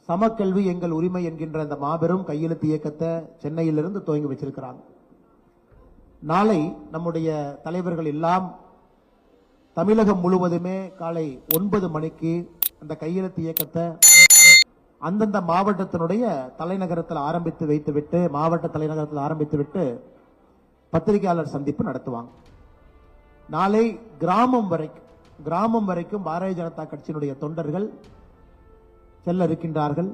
சமக்கல்வி எங்கள் உரிமை என்கின்ற அந்த மாபெரும் கையெழுத்து இயக்கத்தை சென்னையிலிருந்து துவங்கி வச்சிருக்கிறாங்க. நாளை நம்முடைய தலைவர்கள் எல்லாம் தமிழகம் முழுவதுமே காலை 9 மணிக்கு அந்த கையெழுத்து இயக்கத்தை அந்தந்த மாவட்டத்தினுடைய தலைநகரத்தில் ஆரம்பித்து வைத்துவிட்டு மாவட்ட தலைநகரத்தில் ஆரம்பித்துவிட்டு பத்திரிகையாளர் சந்திப்பு நடத்துவாங்க. நாளை கிராமம் வரைக்கும் பாரதிய ஜனதா கட்சியினுடைய தொண்டர்கள் செல்ல இருக்கின்றார்கள்.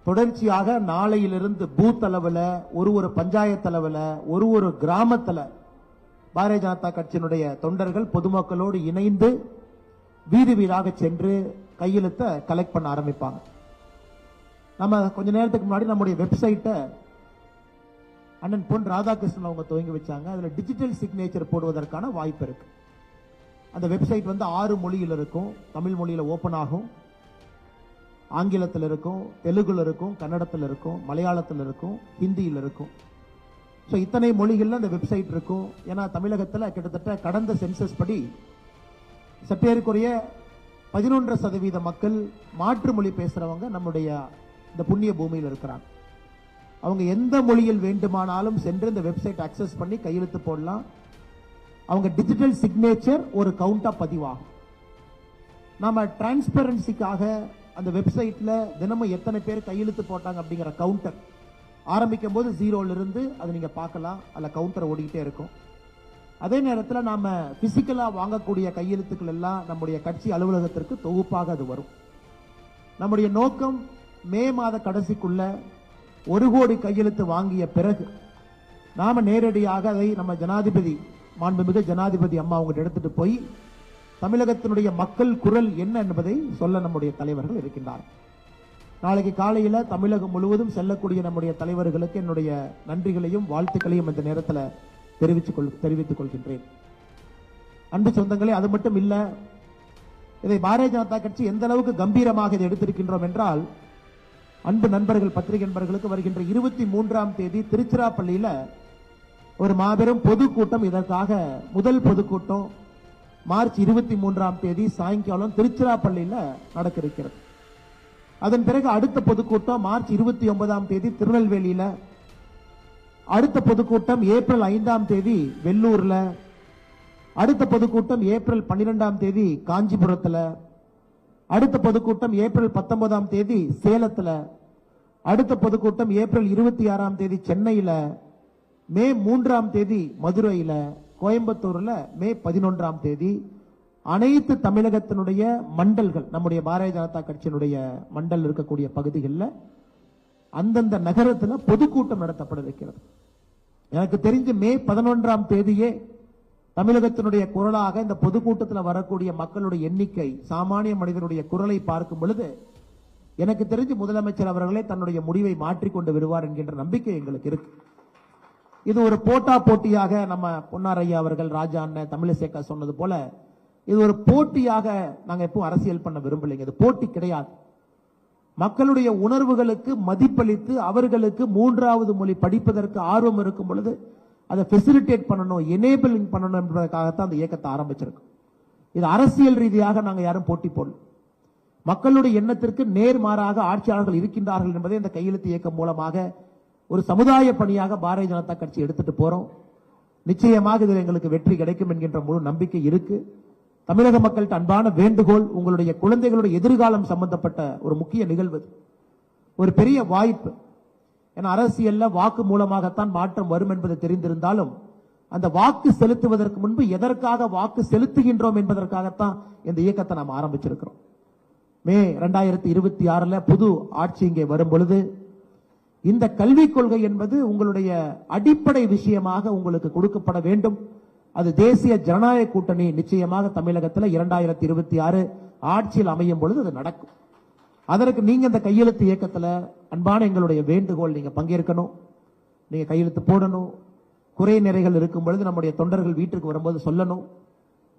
தொடர்ச்சியாக நாளையிலிருந்து பூத் அளவில் ஒரு பஞ்சாயத்து அளவில் ஒரு கிராமத்தில் பாரதிய ஜனதா கட்சியினுடைய தொண்டர்கள் பொதுமக்களோடு இணைந்து வீதி வீடாக சென்று கையெழுத்தை கலெக்ட் பண்ண ஆரம்பிப்பாங்க. நம்ம கொஞ்ச நேரத்துக்கு முன்னாடி நம்முடைய வெப்சைட்டை அண்ணன் பொன் ராதாகிருஷ்ணன் அவங்க துவங்கி வச்சாங்க. அதில் டிஜிட்டல் சிக்னேச்சர் போடுவதற்கான வாய்ப்பு இருக்கு. அந்த வெப்சைட் 6 மொழியில் இருக்கும். தமிழ் மொழியில் ஓபன் ஆகும், ஆங்கிலத்தில் இருக்கும், தெலுங்குல இருக்கும், கன்னடத்தில் இருக்கும், மலையாளத்தில் இருக்கும், ஹிந்தியில் இருக்கும். ஸோ இத்தனை மொழிகளில் அந்த வெப்சைட் இருக்கும். ஏன்னா தமிழகத்தில் கிட்டத்தட்ட கடந்த சென்சஸ் படி சற்றேறக்குறைய 11% மக்கள் மாற்று மொழி பேசுறவங்க நம்முடைய இந்த புண்ணிய பூமியில் இருக்கிறாங்க. அவங்க எந்த மொழியில் வேண்டுமானாலும் சென்று இந்த வெப்சைட் அக்சஸ் பண்ணி கையெழுத்து போடலாம். அவங்க டிஜிட்டல் சிக்னேச்சர் ஒரு கவுண்டா பதிவாகும். நம்ம டிரான்ஸ்பரன்சிக்காக அந்த வெப்சைட்ல தினமும் எத்தனை பேர் கையெழுத்து போட்டாங்க அப்படிங்கிற கவுண்டர் ஆரம்பிக்கும் போது 0ல இருந்து அதை நீங்க பார்க்கலாம். அதில் கவுண்டர் ஓடிக்கிட்டே இருக்கும். அதே நேரத்தில் நாம பிசிக்கலா வாங்கக்கூடிய கையெழுத்துக்கள் எல்லாம் நம்முடைய கட்சி அலுவலகத்திற்கு தொகுப்பாக அது வரும். நம்முடைய நோக்கம் மே மாத கடைசிக்குள்ள 1 கோடி கையெழுத்து வாங்கிய பிறகு நாம நேரடியாக அதை நம்ம ஜனாதிபதி மாண்புமிகு ஜனாதிபதி அம்மா அவங்க எடுத்துட்டு போய் தமிழகத்தினுடைய மக்கள் குரல் என்ன என்பதை சொல்ல நம்முடைய தலைவர்கள் இருக்கின்றார். நாளைக்கு காலையில் தமிழகம் முழுவதும் செல்லக்கூடிய நம்முடைய தலைவர்களுக்கு என்னுடைய நன்றிகளையும் வாழ்த்துக்களையும் இந்த நேரத்தில் தெரிவித்துக் கொள்கின்றேன். அன்பு சொந்தங்களே, அது மட்டும் இல்ல, இதை பாரதிய ஜனதா கட்சி எந்த அளவுக்கு கம்பீரமாக இதை எடுத்திருக்கின்றோம் என்றால், அன்பு நண்பர்கள் பத்திரிகை நண்பர்களுக்கு வருகின்ற 23ஆம் தேதி திருச்சிராப்பள்ளியில் ஒரு மாபெரும் பொதுக்கூட்டம், இதற்காக முதல் பொதுக்கூட்டம் மார்ச் 23ஆம் தேதி சாயங்காலம் திருச்சிராப்பள்ளியில் நடக்க இருக்கிறது. அதன் பிறகு அடுத்த பொதுக்கூட்டம் மார்ச் 29ஆம் தேதி திருநெல்வேலியில, அடுத்த பொதுக்கூட்டம் ஏப்ரல் 5ஆம் தேதி வெள்ளூர்ல, அடுத்த பொதுக்கூட்டம் ஏப்ரல் 12ஆம் தேதி காஞ்சிபுரத்தில், அடுத்த பொதுக்கூட்டம் ஏப்ரல் 19ஆம் தேதி சேலத்தில், அடுத்த பொதுக்கூட்டம் ஏப்ரல் 26ஆம் தேதி சென்னையில், மே 3ஆம் தேதி மதுரையில், கோயம்புத்தூர்ல மே 11ஆம் தேதி அனைத்து தமிழகத்தினுடைய மண்டல்கள், நம்முடைய பாரதிய ஜனதா கட்சியினுடைய மண்டல் இருக்கக்கூடிய பகுதிகளில் அந்தந்த நகரத்தில் பொதுக்கூட்டம் நடத்தப்பட இருக்கிறது. எனக்கு தெரிஞ்சு மே 11ஆம் தேதியே தமிழகத்தினுடைய குரலாக இந்த பொதுக்கூட்டத்தில் வரக்கூடிய மக்களுடைய எண்ணிக்கை, சாமானிய மனிதனுடைய குரலை பார்க்கும் பொழுது எனக்கு தெரிஞ்சு முதலமைச்சர் அவர்களே தன்னுடைய முடிவை மாற்றிக்கொண்டு விடுவார் என்கின்ற நம்பிக்கை எங்களுக்கு இருக்கு. இது ஒரு போட்டியாக நம்ம பொன்னார் ஐயா அவர்கள், ராஜா அண்ணன், தமிழிசேகா சொன்னது போல இது ஒரு போட்டியாக நாங்க எப்பவும் அரசியல் பண்ண விரும்பலைங்க. இது போட்டி கிடையாது. மக்களுடைய உணர்வுகளுக்கு மதிப்பளித்து அவர்களுக்கு 3வது மொழி படிப்பதற்கு ஆர்வம் இருக்கும் பொழுது அதை ஃபெசிலிட்டேட் பண்ணணும், எனேபிளிங் பண்ணணும் என்பதற்காகத்தான் அந்த இயக்கத்தை ஆரம்பிச்சிருக்கோம். இது அரசியல் ரீதியாக நாங்கள் யாரும் போட்டி போடல. மக்களுடைய எண்ணத்திற்கு நேர்மாறாக ஆட்சியாளர்கள் இருக்கின்றார்கள் என்பதை இந்த கையெழுத்து இயக்கம் மூலமாக ஒரு சமுதாய பணியாக பாரதிய ஜனதா கட்சி எடுத்துட்டு போறோம். நிச்சயமாக இதில் எங்களுக்கு வெற்றி கிடைக்கும் என்கின்ற முழு நம்பிக்கை இருக்கு. தமிழக மக்கள்கிட்ட அன்பான வேண்டுகோள், உங்களுடைய குழந்தைகளுடைய எதிர்காலம் சம்பந்தப்பட்ட ஒரு முக்கிய நிகழ்வு, ஒரு பெரிய வாய்ப்பு. ஏன்னா அரசியல்ல வாக்கு மூலமாகத்தான் மாற்றம் வரும் என்பது தெரிந்திருந்தாலும் அந்த வாக்கு செலுத்துவதற்கு முன்பு எதற்காக வாக்கு செலுத்துகின்றோம் என்பதற்காகத்தான் இந்த இயக்கத்தை நாம் ஆரம்பிச்சிருக்கிறோம். மே 2026 புது ஆட்சி இங்கே வரும் பொழுது இந்த கல்விக் கொள்கை என்பது உங்களுடைய அடிப்படை விஷயமாக உங்களுக்கு கொடுக்கப்பட வேண்டும். அது தேசிய ஜனநாயக கூட்டணி நிச்சயமாக தமிழகத்தில் 2026 ஆட்சியில் அமையும் பொழுது அது நடக்கும். அதற்கு நீங்க இந்த கையெழுத்து இயக்கத்தில் அன்பான எங்களுடைய வேண்டுகோள், நீங்க பங்கேற்கணும், நீங்க கையெழுத்து போடணும். குறை நிறைகள் இருக்கும் பொழுது நம்முடைய தொண்டர்கள் வீட்டுக்கு வரும்போது சொல்லணும்.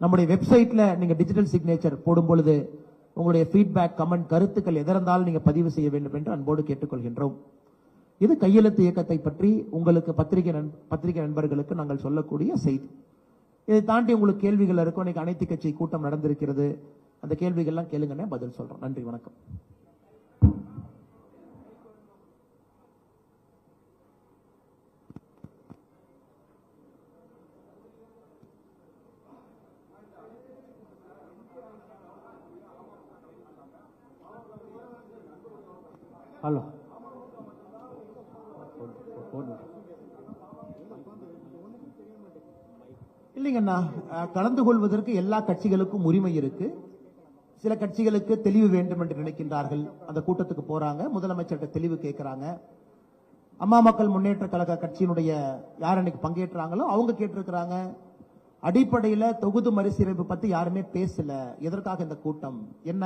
நம்முடைய வெப்சைட்ல நீங்க டிஜிட்டல் சிக்னேச்சர் போடும் பொழுது உங்களுடைய ஃபீட்பேக், கமெண்ட், கருத்துக்கள் எதிர்ந்தாலும் நீங்க பதிவு செய்ய வேண்டும் என்று அன்போடு கேட்டுக்கொள்கின்றோம். இது கையெழுத்து இயக்கத்தை பற்றி உங்களுக்கு பத்திரிகை நண்பர்களுக்கு நாங்கள் சொல்லக்கூடிய செய்தி. இதை தாண்டி உங்களுக்கு கேள்விகள் இருக்கும். இன்னைக்கு அனைத்து கட்சி கூட்டம் நடந்திருக்கிறது. அந்த கேள்விகள்லாம் கேளுங்கன்னு பதில் சொல்றோம். நன்றி, வணக்கம். ஹலோ, இல்லைங்கண்ணா, கலந்து கொள்வதற்கு எல்லா கட்சிகளுக்கும் உரிமை இருக்கு. சில கட்சிகளுக்கு தெளிவு வேண்டும் என்று நினைக்கின்றார்கள், அந்த கூட்டத்துக்கு போறாங்க, முதலமைச்சர்கிட்ட தெளிவு கேட்கிறாங்க. அம்மா மக்கள் முன்னேற்ற கழக கட்சியினுடைய யார் அன்னைக்கு பங்கேற்றாங்களோ அவங்க கேட்டிருக்கிறாங்க. அடிப்படையில தொகுதி மறுசீரமைப்பு பத்தி யாருமே பேசல. எதற்காக இந்த கூட்டம், என்ன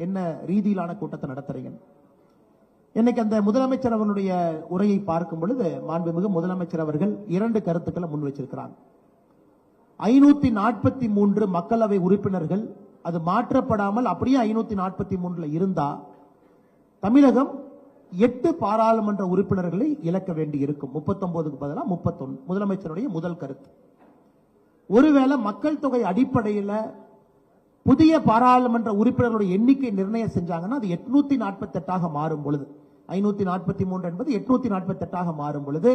என்ன ரீதியிலான கூட்டத்தை நடத்துறீங்க? இன்னைக்கு அந்த முதலமைச்சர் அவருடைய உரையை பார்க்கும் பொழுது மாண்புமிகு முதலமைச்சர் அவர்கள் 2 கருத்துக்களை முன் வச்சிருக்கிறாங்க. 543 மக்களவை உறுப்பினர்கள் அது மாற்றப்படாமல் அப்படியே 543 இருந்தா தமிழகம் 8 பாராளுமன்ற உறுப்பினர்களை இழக்க வேண்டி இருக்கும். 39க்கு பதிலாக 31. முதலமைச்சருடைய முதல் கருத்து. ஒருவேளை மக்கள் தொகை அடிப்படையில் புதிய பாராளுமன்ற உறுப்பினர்களுடைய எண்ணிக்கை நிர்ணயம் செஞ்சாங்கன்னா அது 848 மாறும் பொழுது, 543 என்பது 848 மாறும் பொழுது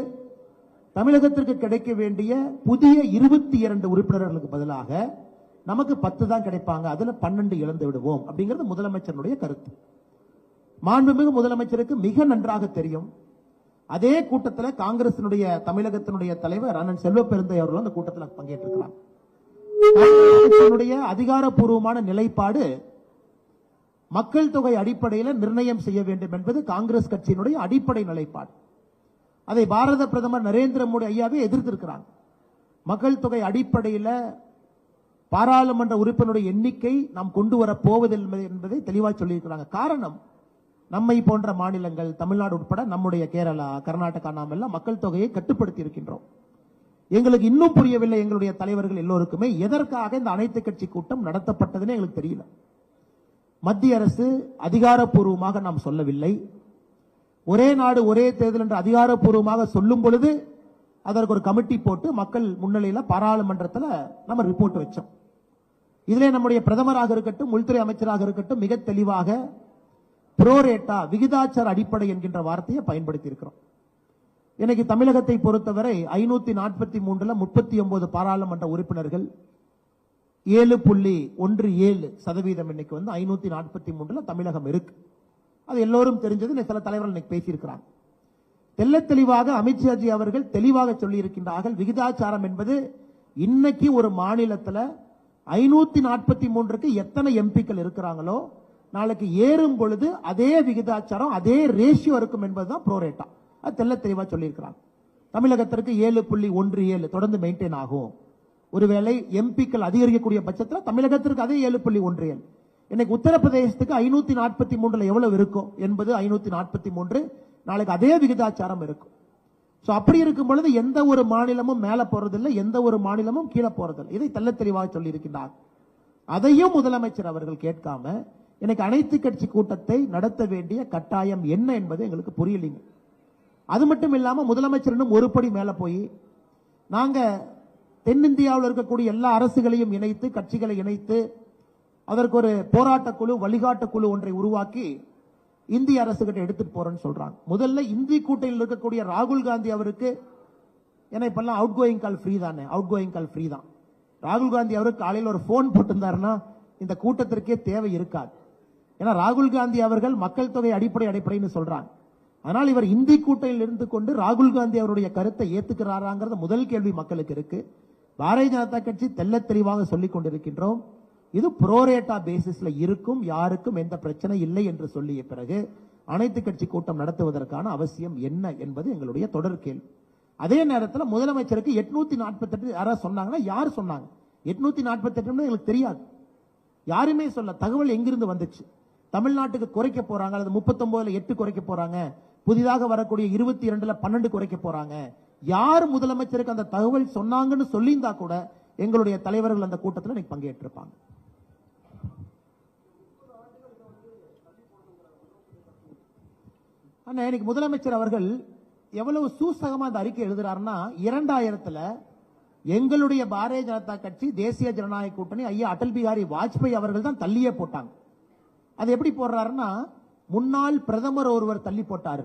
தமிழகத்திற்கு கிடைக்க வேண்டிய புதிய 22 உறுப்பினர்களுக்கு பதிலாக நமக்கு 10 தான் கிடைப்பாங்க, அதுல 12 இழந்து விடுவோம் அப்படிங்கிறது முதலமைச்சருடைய கருத்து. மாண்புமிகு முதலமைச்சருக்கு மிக நன்றாக தெரியும். அதே கூட்டத்தில் காங்கிரசினுடைய தமிழகத்தினுடைய தலைவர் அண்ணன் செல்வ பெருந்தை அவர்கள் அந்த கூட்டத்தில் பங்கேற்றிருக்கிறார். அதிகாரப்பூர்வமான நிலைப்பாடு மக்கள் தொகை அடிப்படையில் நிர்ணயம் செய்ய வேண்டும் என்பது காங்கிரஸ் கட்சியினுடைய அடிப்படை நிலைப்பாடு. அதை பாரத பிரதமர் நரேந்திர மோடி ஐயாவே எதிர்த்திருக்கிறாங்க. மக்கள் தொகை அடிப்படையில் பாராளுமன்ற உறுப்பினருடைய எண்ணிக்கை நாம் கொண்டு வர போவதில்லை என்பதை தெளிவாக சொல்லியிருக்கிறாங்க. காரணம், நம்மை போன்ற மாநிலங்கள், தமிழ்நாடு உட்பட நம்முடைய கேரளா, கர்நாடகா, நாம் எல்லாம் மக்கள் தொகையை கட்டுப்படுத்தி இருக்கின்றோம். எங்களுக்கு இன்னும் புரியவில்லை, எங்களுடைய தலைவர்கள் எல்லோருக்குமே எதற்காக இந்த அனைத்து கட்சி கூட்டம் நடத்தப்பட்டதுன்னு எங்களுக்கு தெரியல. மத்திய அரசு அதிகாரப்பூர்வமாக நாம் சொல்லவில்லை. ஒரே நாடு ஒரே தேர்தல் என்று அதிகாரப்பூர்வமாக சொல்லும் பொழுது அதற்கு ஒரு கமிட்டி போட்டு மக்கள் முன்னிலையில் பாராளுமன்றத்தில் நம்ம ரிப்போர்ட் வச்சோம். இதிலே நம்முடைய பிரதமராக இருக்கட்டும், உள்துறை அமைச்சராக இருக்கட்டும் மிக தெளிவாக புரோரேட்டா, விகிதாச்சார அடிப்படை என்கின்ற வார்த்தையை பயன்படுத்தி இருக்கிறோம். இன்னைக்கு தமிழகத்தை பொறுத்தவரை 543 39 பாராளுமன்ற உறுப்பினர்கள் 7.17% இன்னைக்கு 543 தமிழகம் இருக்கு. அது எல்லோரும் தெரிஞ்சது. சில தலைவர்கள் இன்னைக்கு பேசியிருக்கிறாங்க. தெல்ல தெளிவாக அமித்ஷாஜி அவர்கள் தெளிவாக சொல்லி இருக்கின்றார்கள், விகிதாச்சாரம் என்பது இன்னைக்கு ஒரு மாநிலத்தில் 543க்கு எத்தனை எம்பிக்கள் இருக்கிறாங்களோ நாளைக்கு ஏறும் பொழுது அதே விகிதாச்சாரம், அதே ரேஷியோ இருக்கும் என்பதுதான் ப்ரோரேட்டா. அது தெல்ல தெளிவா சொல்லியிருக்கிறாங்க. தமிழகத்திற்கு 7.17 தொடர்ந்து மெயின்டைன் ஆகும். ஒருவேளை எம்பிக்கள் அதிகரிக்கக்கூடிய பட்சத்தில் தமிழகத்திற்கு அதே 7.17. இன்னைக்கு உத்தரப்பிரதேசத்துக்கு 543 எவ்வளவு இருக்கும் என்பது 543, நாளைக்கு அதே விகிதாச்சாரம் இருக்கும். அப்படி இருக்கும் பொழுது எந்த ஒரு மாநிலமும் மேல போறதில்லை, எந்த ஒரு மாநிலமும் கீழே போறதில்லை. இதை தெல்ல தெளிவாக சொல்லி இருக்கின்றார். அதையும் முதலமைச்சர் அவர்கள் கேட்காம இன்னைக்கு அனைத்து கட்சி கூட்டத்தை நடத்த வேண்டிய கட்டாயம் என்ன என்பது எங்களுக்கு புரியலைங்க. அது மட்டும் இல்லாம முதலமைச்சர் இன்னும் ஒரு படி மேல போய், நாங்க தென்னிந்தியாவில் இருக்கக்கூடிய எல்லா அரசுகளையும் இணைத்து, கட்சிகளை இணைத்து அதற்கு ஒரு போராட்ட குழு, வழிகாட்ட குழு ஒன்றை உருவாக்கி இந்திய அரசு கிட்ட எடுத்துட்டு போறேன்னு சொல்றாங்க. முதல்ல இந்தி கூட்டணியில் இருக்கக்கூடிய ராகுல் காந்தி அவருக்கு, ஏன்னா இப்பெல்லாம் அவுட் கோயிங் கால் ஃப்ரீ தானே, அவுட் கோயிங் கால் ஃப்ரீ தான். ராகுல் காந்தி அவருக்கு காலையில் ஒரு போன் போட்டிருந்தாருன்னா இந்த கூட்டத்திற்கே தேவை இருக்காது. ஏன்னா ராகுல் காந்தி அவர்கள் மக்கள் தொகை அடிப்படைன்னு சொல்றாங்க. ஆனால் இவர் இந்தி கூட்டணியில் இருந்து கொண்டு ராகுல் காந்தி அவருடைய கருத்தை ஏத்துக்கிறாராங்கிறது முதல் கேள்வி மக்களுக்கு இருக்கு. பாரதிய ஜனதா கட்சி தெல்ல தெளிவாக சொல்லிக் கொண்டிருக்கின்றோம், இது புரோரேட்டா பேசிஸ்ல இருக்கும், யாருக்கும் எந்த பிரச்சனை இல்லை என்று சொல்லிய பிறகு அனைத்து கட்சி கூட்டம் நடத்துவதற்கான அவசியம் என்ன என்பது எங்களுடைய தொடர் கேள்வி. அதே நேரத்தில் முதலமைச்சருக்கு 848 யாராவது சொன்னாங்கன்னா, யார் சொன்னாங்க 848 எங்களுக்கு தெரியாது, யாருமே சொல்ல. தகவல் எங்கிருந்து வந்துச்சு? தமிழ்நாட்டுக்கு குறைக்க போறாங்க, அல்லது 39ல 8 குறைக்க போறாங்க, புதிதாக வரக்கூடிய 22ல 12 குறைக்க போறாங்க. யார் முதலமைச்சருக்கு அந்த தகவல் சொன்னாங்கன்னு சொல்லியிருந்தா கூட எங்களுடைய தலைவர்கள் அந்த கூட்டத்தில் இன்னைக்கு பங்கேற்றிருப்பாங்க. இன்னைக்கு முதலமைச்சர் அவர்கள் எவ்வளவு சூசகமா அந்த அறிக்கை எழுதுறாருன்னா, 2000ல் எங்களுடைய பாரதிய ஜனதா கட்சி, தேசிய ஜனநாயக கூட்டணி, ஐயா அடல் பிகாரி வாஜ்பாய் அவர்கள் தான் தள்ளியே போட்டாங்க. அது எப்படி போடுறாருன்னா, முன்னாள் பிரதமர் ஒருவர் தள்ளி போட்டாரு.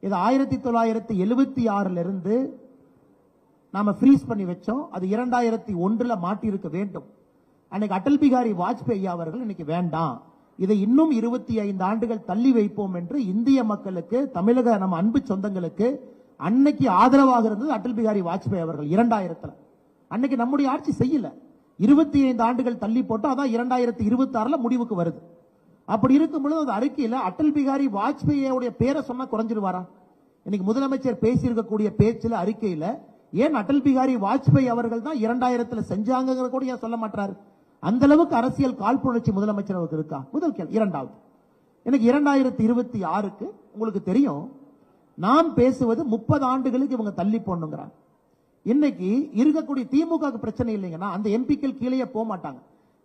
இது 1976 இருந்து நாம ஃப்ரீஸ் பண்ணி வச்சோம். அது 2001ல் மாட்டி இருக்க வேண்டும். அன்னைக்கு அடல் பிகாரி வாஜ்பாய் அவர்கள் இன்னைக்கு வேண்டாம், இதை இன்னும் 25 ஆண்டுகள் தள்ளி வைப்போம் என்று இந்திய மக்களுக்கு, தமிழக நம்ம அன்பு சொந்தங்களுக்கு அன்னைக்கு ஆதரவாக இருந்தது அடல் பிகாரி வாஜ்பாய் அவர்கள் 2000. அன்னைக்கு நம்முடைய ஆட்சி செய்யல. 25 ஆண்டுகள் தள்ளி போட்டு அதான் 2026 முடிவுக்கு வருது. அப்படி இருக்கும் பொழுது அந்த அறிக்கையில அடல் பிகாரி வாஜ்பாயோட பேரை சொன்னா குறைஞ்சிருவாரா? இன்னைக்கு முதலமைச்சர் பேசியிருக்கக்கூடிய பேச்சுல, அறிக்கையில ஏன் அடல் பிகாரி வாஜ்பாய் அவர்கள் தான் 2000 செஞ்சாங்க கூட ஏன் சொல்ல மாட்டாரு? அந்த அளவுக்கு அரசியல் காழ்ப்புணர்ச்சி முதலமைச்சர் அவருக்கு இருக்கா? முதல் கேள்வி. இரண்டாவது, எனக்கு 2026 உங்களுக்கு தெரியும், நாம் பேசுவது 30 ஆண்டுகளுக்கு இவங்க தள்ளி போடணுங்கிறாங்க. இன்னைக்கு இருக்கக்கூடிய திமுக பிரச்சனை இல்லைங்கன்னா அந்த எம்பிக்கள் கீழே போக மாட்டாங்க.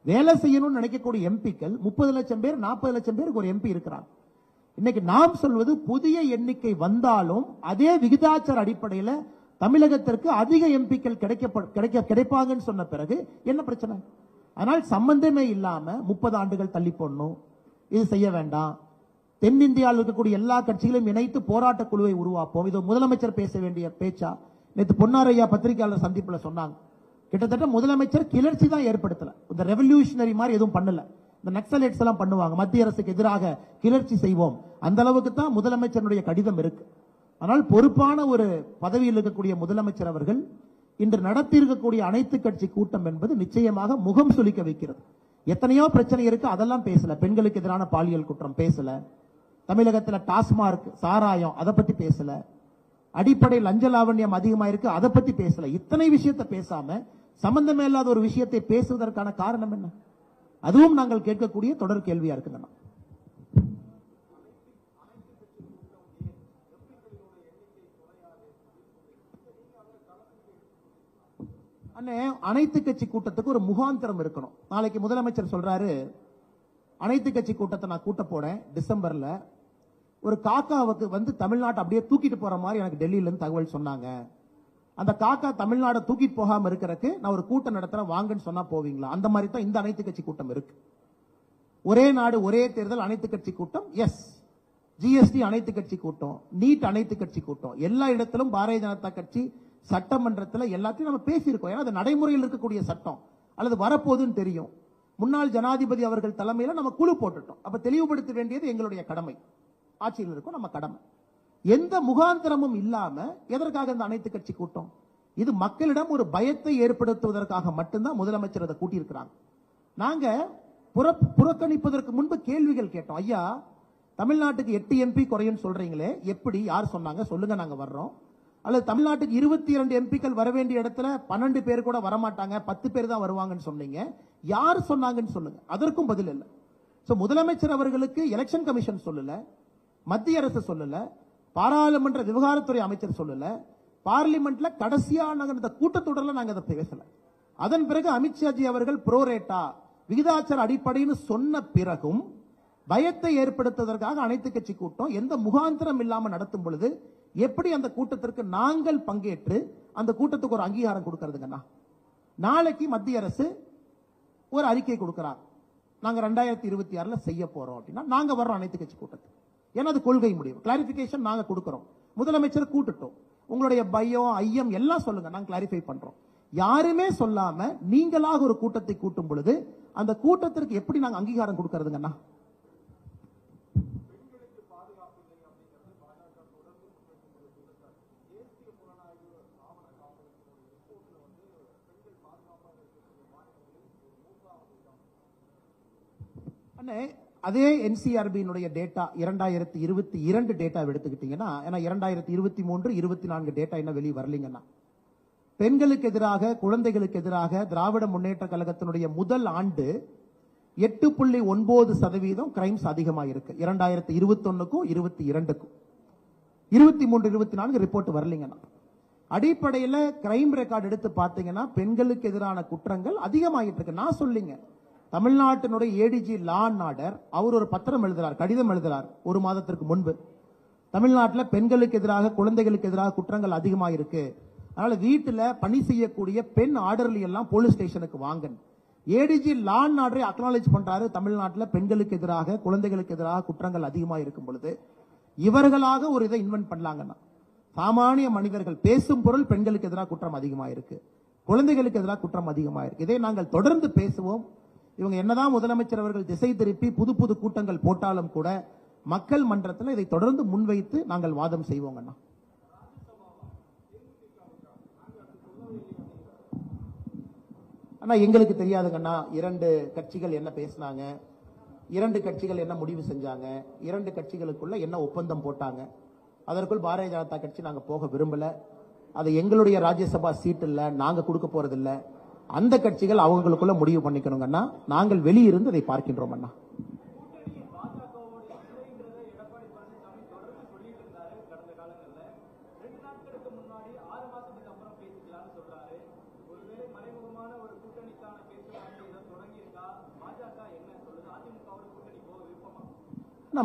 வேலை செய்யணும்னு நினைக்கக்கூடிய எம்பிக்கள் 30 லட்சம் பேர், 40 லட்சம் பேருக்கு ஒரு எம்பி இருக்கிறாங்க. இன்னைக்கு நாம் சொல்வது புதிய எண்ணிக்கை வந்தாலும் அதே விகிதாச்சார அடிப்படையில் தமிழகத்திற்கு அதிக எம்பிக்கள் கிடைப்பாங்கன்னு சொன்ன பிறகு என்ன பிரச்சனை? அதனால் சம்பந்தமே இல்லாம 30 ஆண்டுகள் தள்ளி போடணும், இது செய்ய வேண்டாம். தென்னிந்தியாவில் இருக்கக்கூடிய எல்லா கட்சிகளையும் இணைத்து போராட்ட குழுவை உருவாப்போம். இது முதலமைச்சர் பேச வேண்டிய பேச்சா? நேற்று பொன்னாரையா பத்திரிகையாளர் சந்திப்பில் சொன்னாங்க, கிட்டத்தட்ட முதலமைச்சர் கிளர்ச்சி தான் ஏற்படுத்தல, இந்த ரெவல்யூஷனரி மாதிரி எதுவும் பண்ணல. இந்த நக்சலைட்ஸ் எல்லாம் பண்ணுவாங்க, மத்திய அரசுக்கு எதிராக கிளர்ச்சி செய்வோம், அந்த அளவுக்கு தான் முதலமைச்சருடைய கடிதம் இருக்கு. ஆனால் பொறுப்பான ஒரு பதவியில் இருக்கக்கூடிய முதலமைச்சர் அவர்கள் இன்று நடத்தி இருக்கக்கூடிய அனைத்து கட்சி கூட்டம் என்பது நிச்சயமாக முகம் சுளிக்க வைக்கிறது. எத்தனையோ பிரச்சனை இருக்கு, அதெல்லாம் பேசல. பெண்களுக்கு எதிரான பாலியல் குற்றம் பேசல, தமிழகத்தில் டாஸ்மார்க் சாராயம் அதை பத்தி பேசல, அடிப்படை லஞ்ச லாவண்யம் அதிகமா இருக்கு அதை பத்தி பேசல. இத்தனை விஷயத்தை பேசாம சம்பந்தமே இல்லாத ஒரு விஷயத்தை பேசுவதற்கான காரணம் என்ன? அதுவும் நாங்கள் கேட்கக்கூடிய தொடர் கேள்வியா இருக்குங்க. அனைத்து கட்சி கூட்டத்துக்கு ஒரு முகாந்திரம் இருக்கணும். நாளைக்கு முதலமைச்சர் சொல்றாரு, அனைத்து கட்சி கூட்டத்தை நான் கூட்ட போறேன் டிசம்பர்ல, ஒரு காக்காவுக்கு வந்து தமிழ்நாட்டை அப்படியே தூக்கிட்டு போற மாதிரி எனக்கு டெல்லியில இருந்து தகவல் சொன்னாங்க, அந்த காக்கா தமிழ்நாடு தூக்கிட்டு போகாம இருக்கிறதுக்கு நான் ஒரு கூட்டம் நடத்துறேன், வாங்கன்னு சொன்னா போவீங்களா? அந்த மாதிரி தான் இந்த அனைத்து கட்சி கூட்டம் இருக்கு. ஒரே நாடு ஒரே தேர்தல் அனைத்து கட்சி கூட்டம், எஸ். ஜிஎஸ்டி அனைத்து கட்சி கூட்டம், நீட் அனைத்து கட்சி கூட்டம், எல்லா இடத்திலும் பாரதிய ஜனதா கட்சி சட்டமன்றத்தில் எல்லாத்தையும் நம்ம பேசியிருக்கோம். ஏன்னா அது நடைமுறையில் இருக்கக்கூடிய சட்டம் அல்லது வரப்போகுதுன்னு தெரியும். முன்னாள் ஜனாதிபதி அவர்கள் தலைமையில் நம்ம குழு போட்டுட்டோம். அப்ப தெளிவுபடுத்த வேண்டியது எங்களுடைய கடமை, ஆட்சியில் இருக்கும் நம்ம கடமை. எந்த முகாந்திரமும் இல்லாம எதற்காக இந்த அனைத்து கட்சி கூட்டம்? இது மக்களிடம் ஒரு பயத்தை ஏற்படுத்துவதற்காக மட்டும்தான் முதலமைச்சர் அதை கூட்டியிருக்கிறாங்க. நாங்க புறக்கணிப்பதற்கு முன்பு கேள்விகள் கேட்டோம். ஐயா, தமிழ்நாட்டுக்கு 8 எம்பி குறையும் சொல்றீங்களே, எப்படி, யார் சொன்னாங்க சொல்லுங்க, நாங்க வர்றோம். அல்லது தமிழ்நாட்டுக்கு 22 எம்பிக்கள் வர வேண்டிய இடத்துல 12 பேர் கூட வரமாட்டாங்க, 10 பேர் தான் வருவாங்கன்னு சொன்னீங்க, யார் சொன்னாங்கன்னு சொல்லுங்க. அதற்கும் பதில் இல்லை. முதலமைச்சர் அவர்களுக்கு எலெக்ஷன் கமிஷன் சொல்லல, மத்திய அரசு சொல்லல, பாராளுமன்ற விவகாரத்துறை அமைச்சர் சொல்லல, பார்லிமெண்ட்ல கடைசியா நாங்க இந்த கூட்டத்தொடர்ல நாங்க அதை பேசல. அதன் பிறகு அமித்ஷாஜி அவர்கள் புரோரேட்டா விகிதாச்சார அடிப்படைன்னு சொன்ன பிறகும் பயத்தை ஏற்படுத்துவதற்காக அனைத்து கட்சி கூட்டம் எந்த முகாந்திரம் இல்லாம நடத்தும் பொழுது எப்படி அந்த கூட்டத்திற்கு நாங்கள் பங்கேற்று அந்த கூட்டத்துக்கு ஒரு அங்கீகாரம் கொடுக்கிறதுங்கண்ணா? நாளைக்கு மத்திய அரசு ஒரு அறிக்கை கொடுக்கிறார், நாங்க 2026 செய்ய போறோம் அப்படின்னா நாங்க வர்றோம் அனைத்து கட்சி கூட்டத்துக்கு. ஏன்னா அது கொள்கை முடிவு, கிளாரிபிகேஷன் நாங்க கொடுக்கிறோம். முதலமைச்சர் கூட்டட்டும், உங்களுடைய பயம் ஐயம் எல்லாம் சொல்லுங்க, நாங்க கிளாரிஃபை பண்றோம். யாருமே சொல்லாம நீங்களாக ஒரு கூட்டத்தை கூட்டும் பொழுது அந்த கூட்டத்திற்கு எப்படி நாங்க அங்கீகாரம் கொடுக்கிறதுங்கண்ணா? அதே என்சிஆர்பியினுடைய டேட்டா 2022 டேட்டா எடுத்துக்கிட்டீங்கன்னா, ஏன்னா 2023, 24 டேட்டா என்ன வெளியே வரலீங்கன்னா, பெண்களுக்கு எதிராக குழந்தைகளுக்கு எதிராக திராவிட முன்னேற்ற கழகத்தினுடைய முதல் ஆண்டு 8.9% கிரைம்ஸ் அதிகமாக இருக்கு. 2021க்கும் 22க்கும் 23, 24 ரிப்போர்ட் வரலீங்கன்னா, அடிப்படையில் கிரைம் ரெக்கார்டு எடுத்து பார்த்தீங்கன்னா பெண்களுக்கு எதிரான குற்றங்கள் அதிகமாகிட்டு இருக்கு. நான் சொல்லிங்க, தமிழ்நாட்டினுடைய ஏடிஜி லா அண்ட் ஆர்டர் அவர் ஒரு பத்திரம் எழுதுறார், கடிதம் எழுதுறார் ஒரு மாதத்திற்கு முன்பு. தமிழ்நாட்டில் பெண்களுக்கு எதிராக குழந்தைகளுக்கு எதிராக குற்றங்கள் அதிகமாக இருக்கு, அதனால வீட்டில் பணி செய்யக்கூடிய பெண் ஆர்டர்லி எல்லாம் போலீஸ் ஸ்டேஷனுக்கு வாங்க. ஏடிஜி லா அண்ட் ஆர்டரை அக்னாலேஜ் பண்றாரு. தமிழ்நாட்டில் பெண்களுக்கு எதிராக குழந்தைகளுக்கு எதிராக குற்றங்கள் அதிகமாக இருக்கும் பொழுது இவர்களாக ஒரு இதை இன்வென்ட் பண்ணலாங்கன்னா, சாமானிய மனிதர்கள் பேசும் பொருள் பெண்களுக்கு எதிராக குற்றம் அதிகமாக இருக்கு, குழந்தைகளுக்கு எதிராக குற்றம் அதிகமாக இருக்கு. இதை நாங்கள் தொடர்ந்து பேசுவோம். இவங்க என்னதான் முதலமைச்சர் அவர்கள் திசை திருப்பி புது புது கூட்டங்கள் போட்டாலும் கூட மக்கள் மன்றத்தில் இதை தொடர்ந்து முன்வைத்து நாங்கள் வாதம் செய்வோங்கண்ணா. ஆனா எங்களுக்கு தெரியாதுங்கண்ணா, 2 கட்சிகள் என்ன பேசினாங்க, 2 கட்சிகள் என்ன முடிவு செஞ்சாங்க, 2 கட்சிகளுக்குள்ள என்ன ஒப்பந்தம் போட்டாங்க. அதற்குள் பாரதிய ஜனதா கட்சி நாங்க போக விரும்பல. அது எங்களுடைய ராஜ்யசபா சீட் இல்ல, நாங்க கொடுக்க போறது இல்ல. அந்த கட்சிகள் அவங்களுக்குள்ள முடிவு பண்ணிக்கணுங்கன்னா நாங்கள் வெளியிருந்து அதை பார்க்கின்றோம் அண்ணா.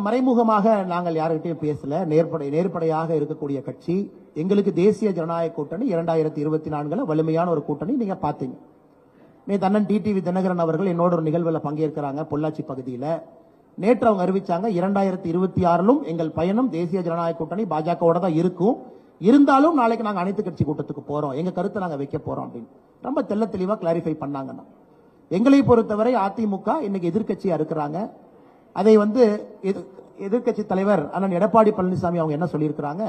மறைமுகமாக நாங்கள் யாருக்கிட்டையும் பேசல. நேர்படையாக இருக்கக்கூடிய கட்சி எங்களுக்கு தேசிய ஜனநாயக கூட்டணி 2024 வலிமையான ஒரு கூட்டணி. நீங்க பாத்தீங்க, நேற்று அண்ணன் டிடிவி தினகரன் அவர்கள் என்னோட ஒரு நிகழ்வில் பங்கேற்கிறாங்க பொள்ளாச்சி பகுதியில். நேற்று அவங்க அறிவிச்சாங்க 2026 எங்கள் பயணம் தேசிய ஜனநாயக கூட்டணி பாஜகவோட தான் இருக்கும். இருந்தாலும் நாளைக்கு நாங்க அனைத்து கட்சி கூட்டத்துக்கு போறோம், எங்க கருத்தை நாங்க வைக்க போறோம் அப்படின்னு ரொம்ப தெள்ள தெளிவா கிளாரிஃபை பண்ணாங்கன்னா. எங்களை பொறுத்தவரை அதிமுக இன்னைக்கு எதிர்கட்சியா இருக்கிறாங்க. அதை எதிர்கட்சி தலைவர் அண்ணன் எடப்பாடி பழனிசாமி அவங்க என்ன சொல்லியிருக்கிறாங்க,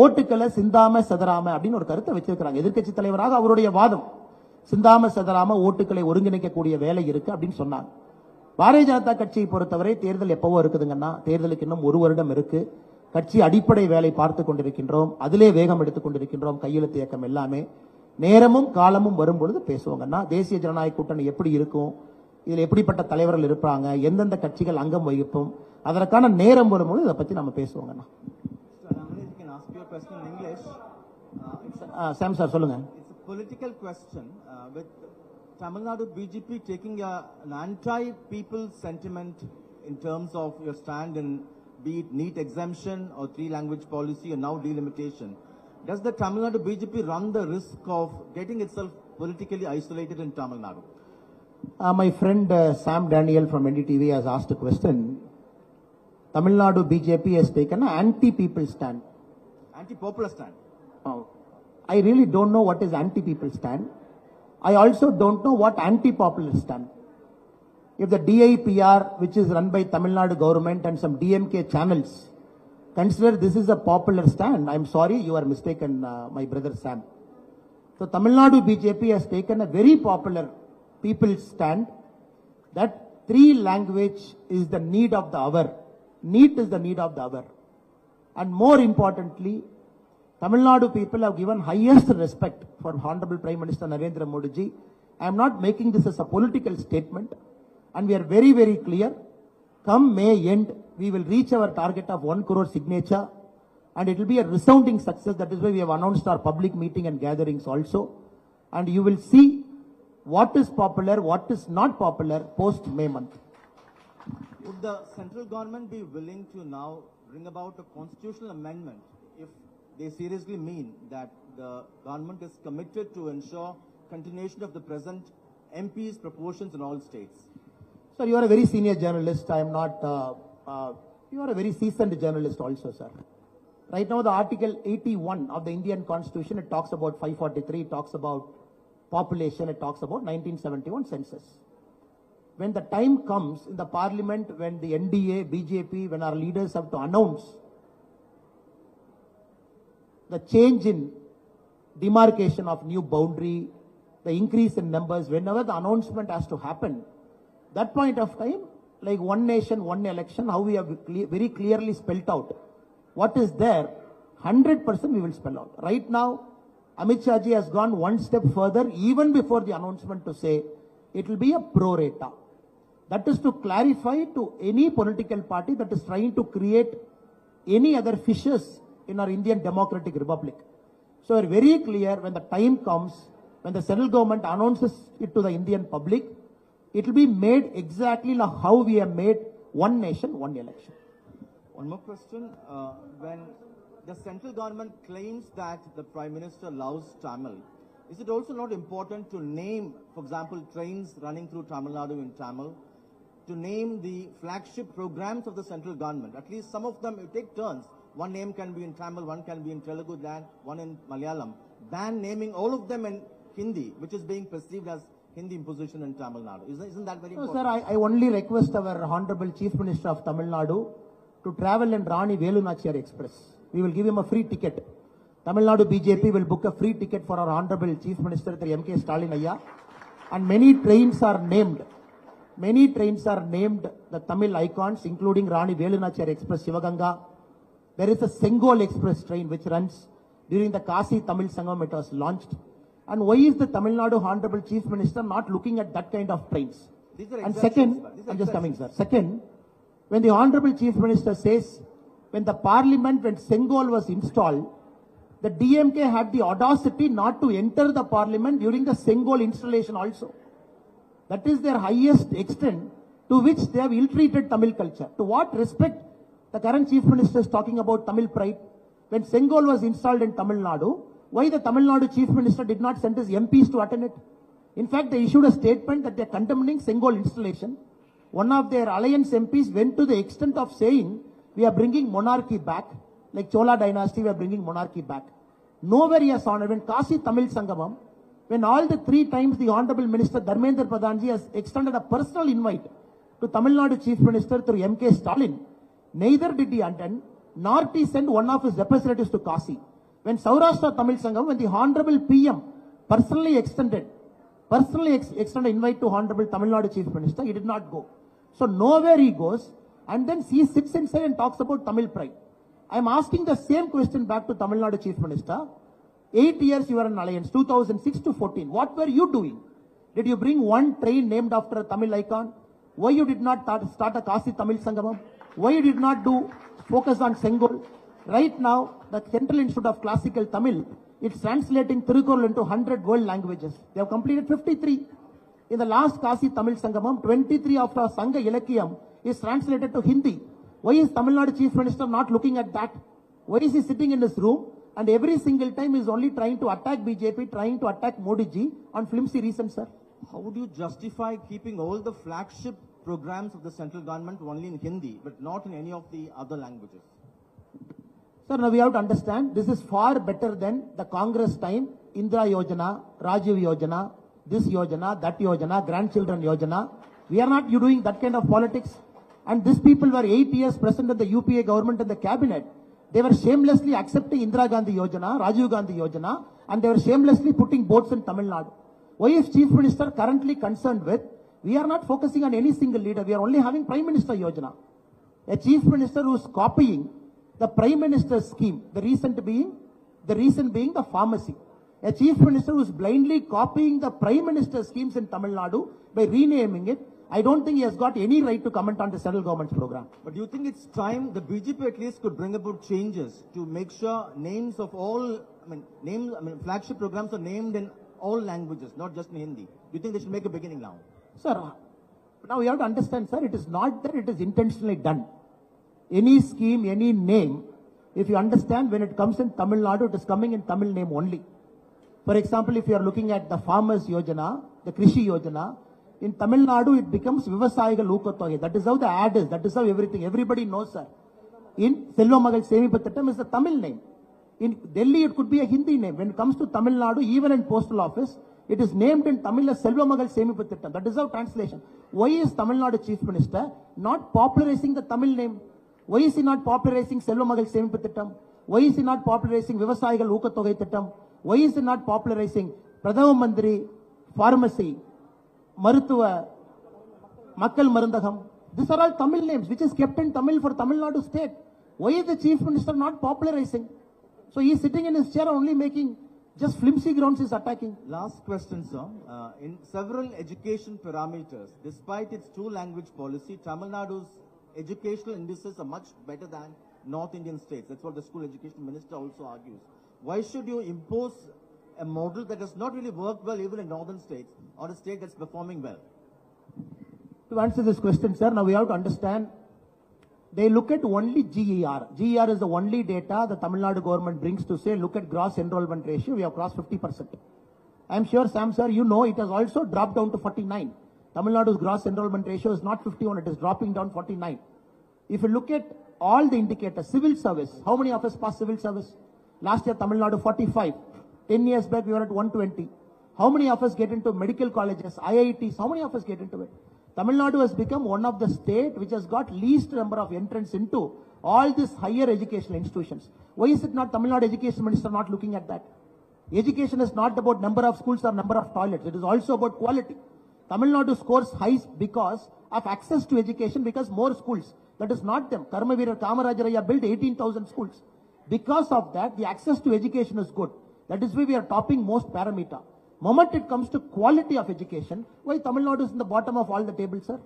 ஓட்டுக்களை சிந்தாம செதறாம அப்படின்னு ஒரு கருத்தை வச்சிருக்கிறாங்க. எதிர்கட்சி தலைவராக அவருடைய வாதம் சிந்தாம செதறாம ஓட்டுக்களை ஒருங்கிணைக்கக்கூடிய வேலை இருக்கு அப்படின்னு சொன்னாங்க. பாரதிய ஜனதா கட்சியை பொறுத்தவரை தேர்தல் எப்பவோ இருக்குதுங்கன்னா, தேர்தலுக்கு இன்னும் 1 வருடம் இருக்கு. கட்சி அடிப்படை வேலை பார்த்து கொண்டிருக்கின்றோம், அதிலே வேகம் எடுத்துக் கொண்டிருக்கின்றோம். கையெழுத்து இயக்கம் எல்லாமே நேரமும் காலமும் வரும்பொழுது பேசுவாங்கன்னா, தேசிய ஜனநாயக கூட்டணி எப்படி இருக்கும், இதில் எப்படிப்பட்ட தலைவர்கள் இருப்பாங்க, எந்தெந்த கட்சிகள் அங்கம் வகிப்போம், அதற்கான நேரம் வரும்போது இதை பத்தி நம்ம பேசுவோங்கண்ணா. சாம் சார் சொல்லுங்க. Political question with Tamil Nadu BJP taking an anti-people sentiment in terms of your stand in be it NEET exemption or 3-language policy or now delimitation. Does the Tamil Nadu BJP run the risk of getting itself politically isolated in Tamil Nadu? My friend Sam Daniel from NDTV has asked a question. Tamil Nadu BJP has taken an anti-people stand. Anti-popular stand. Oh. I really don't know what is anti-people stand. I also don't know what anti-popular stand. If the DIPR, which is run by Tamil Nadu government and some DMK channels, consider this is a popular stand, I'm sorry, you are mistaken, my brother Sam. So Tamil Nadu BJP has taken a very popular people's stand that 3-language is the need of the hour. NEET is the need of the hour. And more importantly, Tamil Nadu people have given highest respect for Honorable Prime Minister Narendra Modi ji. I am not making this as a political statement, and we are very, very clear. Come May end, we will reach our target of 1 crore signature, and it will be a resounding success. That is why we have announced our public meeting and gatherings also. And you will see what is popular, what is not popular post May month. Would the central government be willing to now bring about a constitutional amendment if they seriously mean that the government is committed to ensure continuation of the present MP's proportions in all states? Sir, you are a very senior journalist. I am not. You are a very seasoned journalist also, sir. Right now, the Article 81 of the Indian Constitution, it talks about 543, it talks about population, it talks about 1971 census. When the time comes in the parliament, when the NDA, BJP, when our leaders have to announce the change in demarcation of new boundary, the increase in numbers, whenever the announcement has to happen, that point of time, like one nation, one election, how we have very clearly spelled out what is there, 100% we will spell out. Right now, Amit Shah ji has gone one step further, even before the announcement, to say it will be a pro rata. That is to clarify to any political party that is trying to create any other fissures in our Indian Democratic Republic. So we are very clear, when the time comes, when the central government announces it to the Indian public, it will be made exactly like how we have made one nation, one election. One more question. When the central government claims that the Prime Minister loves Tamil, is it also not important to name, for example, trains running through Tamil Nadu in Tamil, to name the flagship programs of the central government? At least some of them, you take turns. One name can be in Tamil, one can be in Telugu, one in Malayalam. Ban naming all of them in Hindi, which is being perceived as Hindi imposition in Tamil Nadu? Isn't that very No, important? sir, I only request our Honorable Chief Minister of Tamil Nadu to travel in Rani Velu Nachiyar Express. We will give him a free ticket. Tamil Nadu BJP will book a free ticket for our Honorable Chief Minister, Mr. M.K. Stalin Ayya. And many trains are named. Many trains are named the Tamil icons, including Rani Velu Nachiyar Express, Shivaganga. There is a Sengol Express train which runs during the Kasi Tamil Sangam. It was launched. And why is the Tamil Nadu Honorable Chief Minister not looking at that kind of trains? These are And exemptions, second, sir. These are I'm just coming, sir. exemptions. Second, when the Honorable Chief Minister says, when the Parliament, when Sengol was installed, the DMK had the audacity not to enter the Parliament during the Sengol installation also. That is their highest extent to which they have ill-treated Tamil culture. To what respect the current Chief Minister is talking about Tamil pride? When Sengol was installed in Tamil Nadu, why the Tamil Nadu Chief Minister did not send his MPs to attend it? In fact, they issued a statement that they are condemning Sengol installation. One of their alliance MPs went to the extent of saying, we are bringing monarchy back. Like Chola dynasty, we are bringing monarchy back. Nowhere he has honored. When Kasi Tamil Sangamam, when all the 3 times the Honorable Minister Dharmendra Pradhanji has extended a personal invite to Tamil Nadu Chief Minister through M.K. Stalin, neither did he attend, nor did he send one of his representatives to Kasi. When Saurashtra Tamil Sangam, when the Honorable PM personally extended invite to Honorable Tamil Nadu Chief Minister, he did not go. So nowhere he goes, and then he sits inside and talks about Tamil pride. I am asking the same question back to Tamil Nadu Chief Minister. 8 years you were in alliance, 2006 to 14. What were you doing? Did you bring one train named after a Tamil icon? Why you did not start a Kasi Tamil Sangamam? Why you did not focus on Sengol? Right now, the Central Institute of Classical Tamil, it's translating Tirukkural into 100 world languages. They have completed 53. In the last Kasi Tamil Sangamam, 23 of our Sangha Ilakkiyam is translated to Hindi. Why is Tamil Nadu Chief Minister not looking at that? Why is he sitting in his room and every single time is only trying to attack BJP, trying to attack Modi ji on flimsy reasons, sir? How would you justify keeping all the flagship programs of the central government only in Hindi, but not in any of the other languages? Sir, now we have to understand, this is far better than the Congress time, Indira Yojana, Rajiv Yojana, this Yojana, that Yojana, grandchildren Yojana. We are not doing that kind of politics. And these people were 8 years present in the UPA government and the cabinet. They were shamelessly accepting Indira Gandhi Yojana, Rajiv Gandhi Yojana, and they were shamelessly putting boats in Tamil Nadu. Why is Chief Minister currently concerned with? We are not focusing on any single leader. We are only having Prime Minister Yojana. A Chief Minister who is copying the Prime Minister's scheme, the reason being the pharmacy. A Chief Minister who is blindly copying the Prime Minister's schemes in Tamil Nadu by renaming it. I don't think he has got any right to comment on the central government's program. But do you think it's time the BJP at least could bring about changes to make sure names of all, flagship programs are named in all languages, not just in Hindi? Do you think they should make a beginning now? Sir, now you have to understand, sir, it is not that it is intentionally done. Any scheme, any name, if you understand, when it comes in Tamil Nadu, it is coming in Tamil name only. For example, if you are looking at the Farmers Yojana, the Krishi Yojana, in Tamil Nadu, it becomes Vivasayigal Ookatthogai. That is how the ad is. That is how everything. Everybody knows, sir. In Selva Magal Semipu Thittam is the Tamil name. In Delhi, it could be a Hindi name. When it comes to Tamil Nadu, even in postal office, it is named in Tamil as Selva Magal Semipu Thittam. That is how translation. Why is Tamil Nadu Chief Minister not popularizing the Tamil name? Why is he not popularizing Selva Magal Semipu Thittam? Why is he not popularizing Vivasayigal Ookatthogai Thittam? Why is he not popularizing Pradhama Mantri Pharmacy? Maruthuva, Makkal Marundagam. These are all Tamil names which is kept in Tamil for Tamil Nadu state. Why is the Chief Minister not popularizing? So he is sitting in his chair only making just flimsy grounds is attacking. Last question, sir. In several education parameters, despite its 2-language policy, Tamil Nadu's educational indices are much better than North Indian states. That's what the school education minister also argues. Why should you impose a model that does not really work well even in northern states or a state that's performing well? To answer this question, sir, now we have to understand, they look at only GER. GER is the only data the Tamil Nadu government brings to say, look at gross enrollment ratio, we have crossed 50%. I am sure, Sam, sir, you know it has also dropped down to 49. Tamil Nadu's gross enrollment ratio is not 51, it is dropping down 49. If you look at all the indicators, civil service, how many of us passed civil service? Last year, Tamil Nadu 45. 10 years back, we were at 120. How many of us get into medical colleges, IITs? How many of us get into it? Tamil Nadu has become one of the state which has got least number of entrants into all these higher educational institutions. Why is it not Tamil Nadu Education Minister not looking at that? Education is not about number of schools or number of toilets. It is also about quality. Tamil Nadu scores high because of access to education, because more schools. That is not them. Karmaveer Kamarajaraya built 18,000 schools. Because of that, the access to education is good. That is why we are topping most parameter. Moment it comes to quality of education, why Tamil Nadu is in the bottom of all the tables, sir?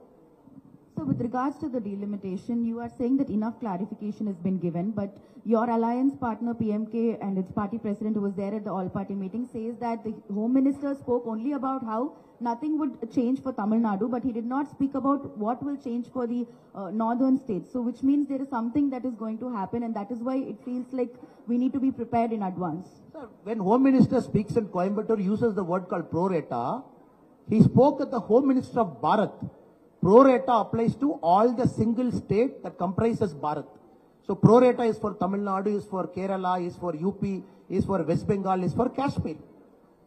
So with regards to the delimitation, you are saying that enough clarification has been given, but your alliance partner PMK and its party president who was there at the all-party meeting says that the Home Minister spoke only about how nothing would change for Tamil Nadu, but he did not speak about what will change for the northern states. So which means there is something that is going to happen, and that is why it feels like we need to be prepared in advance. Sir, when Home Minister speaks in Coimbatore, uses the word called pro rata, he spoke at the Home Minister of Bharat. Pro rata applies to all the single state that comprises Bharat. So pro rata is for Tamil Nadu, is for Kerala, is for UP, is for West Bengal, is for Kashmir.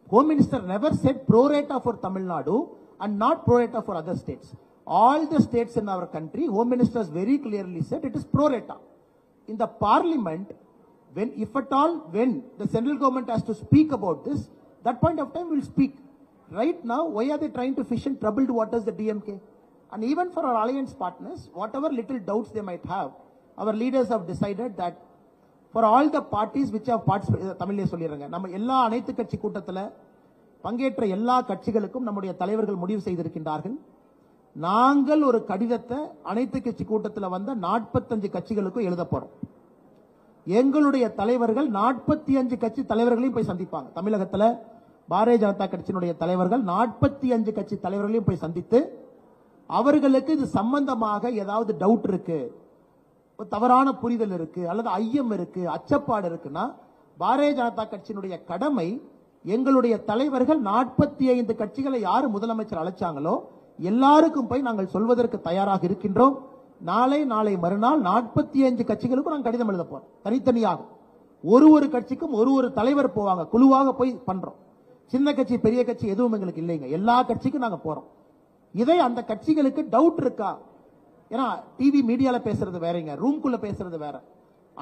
Home Minister never said pro rata for Tamil Nadu and not pro rata for other states. All the states in our country, Home Minister has very clearly said it is pro rata. In the Parliament, when, if at all, when the central government has to speak about this, that point of time we'll speak. Right now, why are they trying to fish in troubled waters, the DMK? And even for our alliance partners, whatever little doubts they might have, our leaders have decided that for all the parties which have participated, தமிழ்ல சொல்லிடுறாங்க, நம்ம எல்லா அனைத்து கட்சி கூட்டத்தில் பங்கேற்ற எல்லா கட்சிகளுக்கும் நம்முடைய தலைவர்கள் முடிவு செய்திருக்கின்றார்கள். நாங்கள் ஒரு கடிதத்தை அனைத்து கட்சி கூட்டத்தில் வந்த 45 கட்சிகளுக்கும் எழுத போறோம். எங்களுடைய தலைவர்கள் 45 கட்சி தலைவர்களையும் போய் சந்திப்பாங்க. தமிழகத்தில் பாரதிய ஜனதா கட்சியினுடைய தலைவர்கள் 45 கட்சி தலைவர்களையும் போய் சந்தித்து அவர்களுக்கு இது சம்பந்தமாக ஏதாவது டவுட் இருக்கு, தவறான புரிதல் இருக்கு, அல்லது ஐயம் இருக்கு, அச்சப்பாடு இருக்குன்னா பாரதிய ஜனதா கட்சியினுடைய கடமை எங்களுடைய தலைவர்கள் 45 கட்சிகளை யாரு முதலமைச்சர் அழைச்சாங்களோ எல்லாருக்கும் போய் நாங்கள் சொல்வதற்கு தயாராக இருக்கின்றோம். நாளை மறுநாள் 45 கட்சிகளுக்கும் நாங்கள் கடிதம் எழுத போறோம். தனித்தனியாக ஒரு கட்சிக்கும் ஒரு தலைவர் போவாங்க, குழுவாக போய் பண்றோம். சின்ன கட்சி பெரிய கட்சி எதுவும் எங்களுக்கு இல்லைங்க, எல்லா கட்சிக்கும் நாங்க போறோம். இதை அந்த கட்சிகளுக்கு டவுட் இருக்கா? ஏன்னா டிவி மீடியால பேசுறது வேறங்க, ரூம்குள்ள பேசுறது வேற,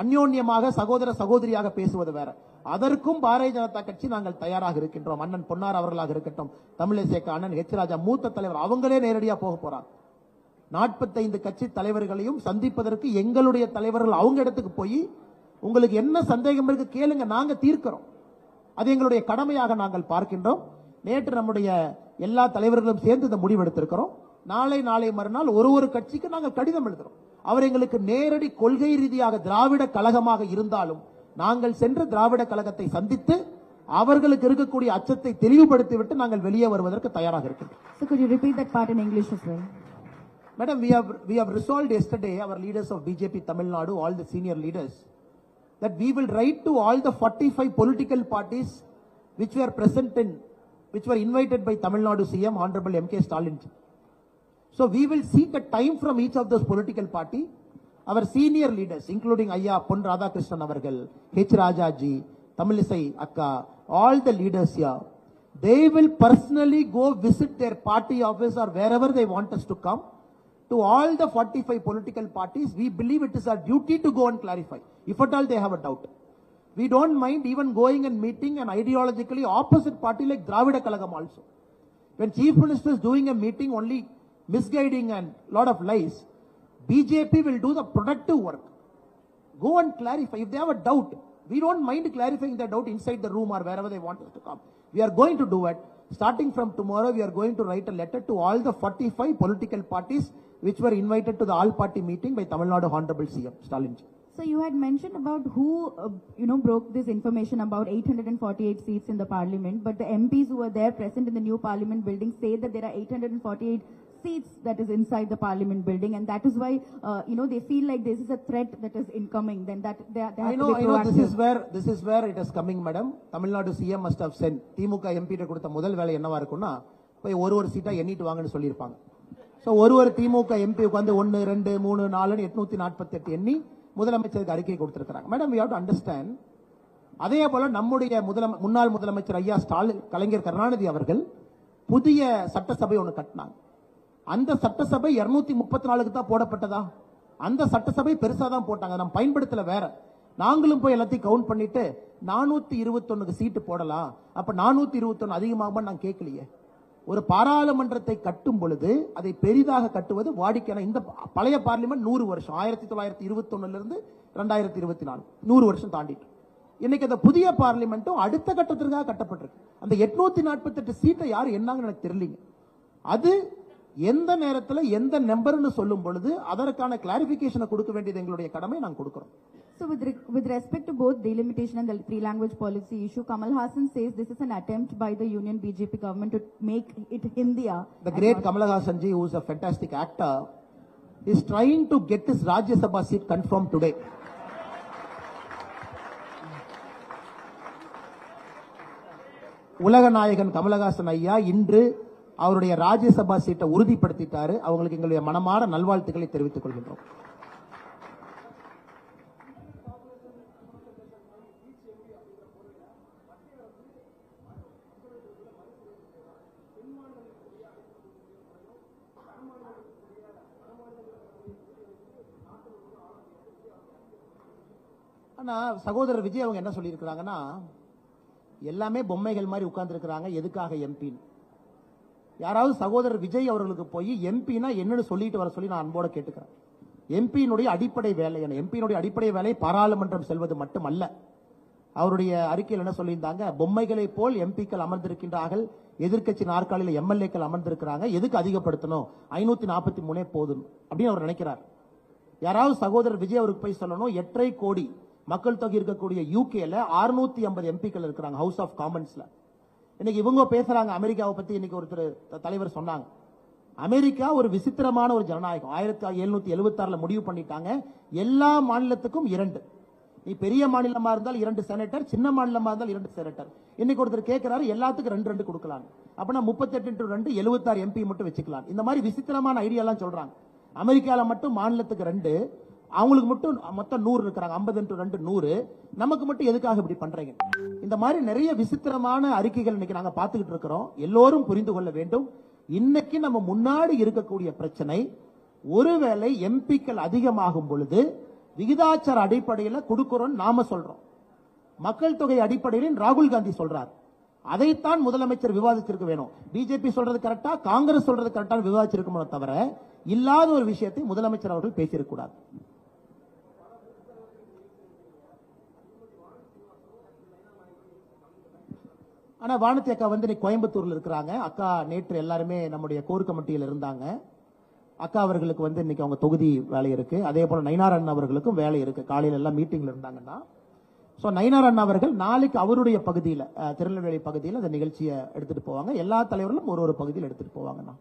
அந்யோன்யமாக சகோதர சகோதரியாக பேசுவது வேற. அதற்கும் பாரதிய ஜனதா கட்சி நாங்கள் தயாராக இருக்கின்றோம். அண்ணன் பொன்னார் அவர்களாக இருக்கட்டும், தமிழிசைக்கு அண்ணன் ஹெச் ராஜா மூத்த தலைவர், அவங்களே நேரடியாக போக போறாங்க. 45 கட்சி தலைவர்களையும் சந்திப்பதற்கு எங்களுடைய தலைவர்கள் அவங்க இடத்துக்கு போய் உங்களுக்கு என்ன சந்தேகம் இருக்கு கேளுங்க, நாங்க தீர்க்கிறோம். அது எங்களுடைய கடமையாக நாங்கள் பார்க்கின்றோம். நேற்று நம்முடைய எல்லா தலைவர்களும் சேர்ந்து இந்த முடிவு எடுத்திருக்கிறோம். நாளை மறுநாள் ஒரு கட்சிக்கு நாங்கள் கடிதம் எழுதுறோம். அவர் எங்களுக்கு நேரடி கொள்கை ரீதியாக திராவிட கழகமாக இருந்தாலும் நாங்கள் சென்று திராவிட கழகத்தை சந்தித்து அவர்களுக்கு இருக்கக்கூடிய அச்சத்தை தெளிவுபடுத்திவிட்டு நாங்கள் வெளியே வருவதற்கு தயாராக இருக்கிறோம். So could you repeat that part in English as well? Madam, we have resolved yesterday, our leaders of BJP Tamil Nadu, all the senior leaders, that we will write to all the 45 political parties which were present in, which were invited by Tamil Nadu CM Honorable M.K. Stalin. So we will seek a time from each of those political party. Our senior leaders, including Ayya Pon Radhakrishnan Avargal, H. Rajaji, Tamilisai Akka, all the leaders here, they will personally go visit their party office or wherever they want us to come. To all the 45 political parties, we believe it is our duty to go and clarify, if at all they have a doubt. We don't mind even going and meeting an ideologically opposite party like Dravida Kalagam also. When Chief Minister is doing a meeting only misguiding and lot of lies, BJP will do the productive work. Go and clarify. If they have a doubt, we don't mind clarifying the doubt inside the room or wherever they want us to come. We are going to do it. Starting from tomorrow, we are going to write a letter to all the 45 political parties which were invited to the all-party meeting by Tamil Nadu Honorable CM Stalin. So you had mentioned about who, broke this information about 848 seats in the parliament, but the MPs who were there present in the new parliament building say that there are 848 seats that is inside the parliament building, and that is why, they feel like this is a threat that is incoming. Then that they have to be proactive. This is where it is coming, madam. Tamil Nadu CM must have sent DMK MP கிட்ட கொடுத்த முதல் வேலை என்னவா இருக்கும்னா போய் ஒரு சீட்டா எண்ணிட்டு வாங்கன்னு சொல்லியிருப்பாங்க. சோ ஒரு திமுக MP உட்கார்ந்து 1 2 3 4 848 எண்ணி முதலமைச்சருக்கு அறிக்கை கொடுத்திருக்காங்க. Madam, we have to understand, அதே போல நம்முடைய முன்னாள் முதலமைச்சர் ஐயா ஸ்டாலின் கலைஞர் கருணாநிதி அவர்கள் புதிய சட்டசபை ஒன்று கட்டினாங்க. அந்த சட்டசபை 234க்கு தான் போடப்பட்டதா? அந்த சட்டசபை பெருசா தான் போட்டாங்க, நம்ம பயன்படுத்தல. வேற நாங்களும் போய் எல்லாத்தையும் கவுண்ட் பண்ணிட்டு 421க்கு சீட்டு போடலாம், அப்ப 421 அதிகமாகுமா நான் கேட்கலையே. ஒரு பாராளுமன்றத்தை கட்டும் பொழுது அதை பெரிதாக கட்டுவது வாடிக்கையான. இந்த பழைய பார்லிமெண்ட் 100 வருஷம், 1921 இருந்து 2024 100 வருஷம் தாண்டிட்டு. இன்னைக்கு அந்த புதிய பார்லிமெண்ட்டும் அடுத்த கட்டத்திற்காக கட்டப்பட்டிருக்கு. அந்த 848 சீட்டை யாரு என்னங்கன்னு எனக்கு தெரியலீங்க. அது எந்த நேரத்தில் எந்த நம்பர்னு சொல்லும் பொழுது அதற்கான கிளாரிபிகேஷனை கொடுக்க வேண்டியது எங்களுடைய கடமை, நாங்கள் கொடுக்கிறோம். So with respect to both delimitation and the three language policy issue, Kamal Hassan says this is an attempt by the Union BJP government to make it Hindiya. The great Kamal Hassan ji, who is a fantastic actor, is trying to get his Rajya Sabha seat confirmed today. உலக நாயகன் கமலஹாசன் ஐயா இன்று அவருடைய ராஜ்யசபா சீட்டை உறுதிப்படுத்திட்டாரு. அவங்களுக்கு எங்களுடைய மனமார நல்வாழ்த்துக்களை தெரிவித்துக் கொள்கின்றோம். ஆனா சகோதரர் விஜய் அவங்க என்ன சொல்லி இருக்கிறாங்கன்னா, எல்லாமே பொம்மைகள் மாதிரி உட்கார்ந்து இருக்கிறாங்க, எதுக்காக எம்பி? யாராவது சகோதரர் விஜய் அவர்களுக்கு போய் எம்பினா என்னன்னு சொல்லிட்டு வர சொல்லி நான் அன்போட கேட்டுக்கிறேன். எம்பியினுடைய அடிப்படை வேலை என்ன? எம்பியினுடைய அடிப்படை வேலை பாராளுமன்றம் செல்வது மட்டுமல்ல. அவருடைய அறிக்கையில் என்ன சொல்லியிருந்தாங்க, பொம்மைகளை போல் எம்பிக்கள் அமர்ந்திருக்கின்றார்கள், எதிர்க்கட்சி நாற்காலியில் எம்எல்ஏக்கள் அமர்ந்திருக்கிறாங்க, எதுக்கு அதிகப்படுத்தணும், 543 போதும் அப்படின்னு அவர் நினைக்கிறார். யாராவது சகோதரர் விஜய் அவருக்கு போய் சொல்லணும், 8.5 கோடி மக்கள் தொகை இருக்கக்கூடிய யூகேல 650 எம்பிக்கள் இருக்கிறாங்க ஹவுஸ் ஆஃப் காமன்ஸ்ல. இன்னைக்கு இவங்க பேசுறாங்க அமெரிக்காவை பத்தி. இன்னைக்கு ஒருத்தர் தலைவர் சொன்னாங்க, அமெரிக்கா ஒரு விசித்திரமான ஒரு ஜனநாயகம். 1776 முடிவு பண்ணிட்டாங்க, எல்லா மாநிலத்துக்கும் 2. நீ பெரிய மாநிலமா இருந்தால் 2 செனட்டர், சின்ன மாநிலமா இருந்தால் 2 செனட்டர். இன்னைக்கு ஒருத்தர் கேட்கிறாரு எல்லாத்துக்கும் 2 கொடுக்கலாம், அப்பனா 38 × 2 76 எம்பி மட்டும் வச்சுக்கலாம். இந்த மாதிரி விசித்திரமான ஐடியா எல்லாம் சொல்றாங்க. அமெரிக்கால மட்டும் மாநிலத்துக்கு 2, அவங்களுக்கு மட்டும் மொத்தம் 100 இருக்கிறாங்க. 50 × 2 100. நமக்கு மட்டும் எதுக்காக இப்படி பண்றீங்க? இந்த மாதிரி நிறைய விசித்திரமான அறிக்கைகள் இன்னைக்கு நாங்க பார்த்துக்கிட்டு இருக்கிறோம். எல்லோரும் புரிந்து கொள்ள வேண்டும், இன்னைக்கு நம்ம முன்னாடி இருக்கக்கூடிய பிரச்சனை, ஒருவேளை எம்பிக்கள் அதிகமாகும் பொழுது விகிதாச்சார அடிப்படையில் கொடுக்கிறோம் நாம சொல்றோம், மக்கள் தொகை அடிப்படையில் ராகுல் காந்தி சொல்றார். அதைத்தான் முதலமைச்சர் விவாதிச்சிருக்க வேணும். பிஜேபி சொல்றது கரெக்டா, காங்கிரஸ் சொல்றது கரெக்டா விவாதிச்சிருக்கணும் தவிர இல்லாத ஒரு விஷயத்தை முதலமைச்சர் அவர்கள் பேசியிருக்கூடாது. ஆனா வானதி அக்கா வந்து கோயம்புத்தூர்ல இருக்கிறாங்க. அக்கா நேற்று எல்லாருமே நம்முடைய கோர் கமிட்டியில் இருந்தாங்க. அக்கா அவர்களுக்கு வந்து இன்னைக்கு அவங்க தொகுதி வேலை இருக்கு. அதே போல நயினார் அண்ணா அவர்களுக்கும் வேலை இருக்கு. காலையில எல்லாம் மீட்டிங்ல இருந்தாங்கன்னா, சோ நயினார் அண்ணா அவர்கள் நாளைக்கு அவருடைய பகுதியில், திருநெல்வேலி பகுதியில் அந்த நிகழ்ச்சியை எடுத்துட்டு போவாங்க. எல்லா தலைவர்களும் ஒரு பகுதியில் எடுத்துட்டு போவாங்கண்ணா.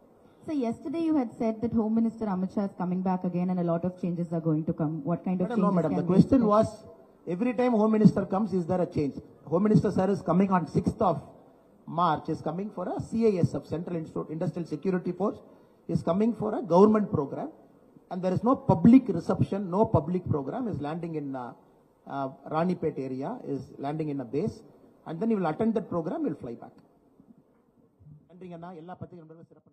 So yesterday you had said that Home Minister Amit Shah is coming back again and a lot of changes are going to come. What kind of changes? No, madam. The question was, every time Home Minister comes, is there a change? Home Minister sir is coming on 6th of March, is coming for a CISF, Central Industrial Security Force, is coming for a government program, and there is no public reception, no public program. Is landing in Ranipet area, is landing in a base, and then he will attend that program, he will fly back. நன்றிங்கண்ணா, எல்லா பத்திரிகை நண்பர்களும் சிறப்பு.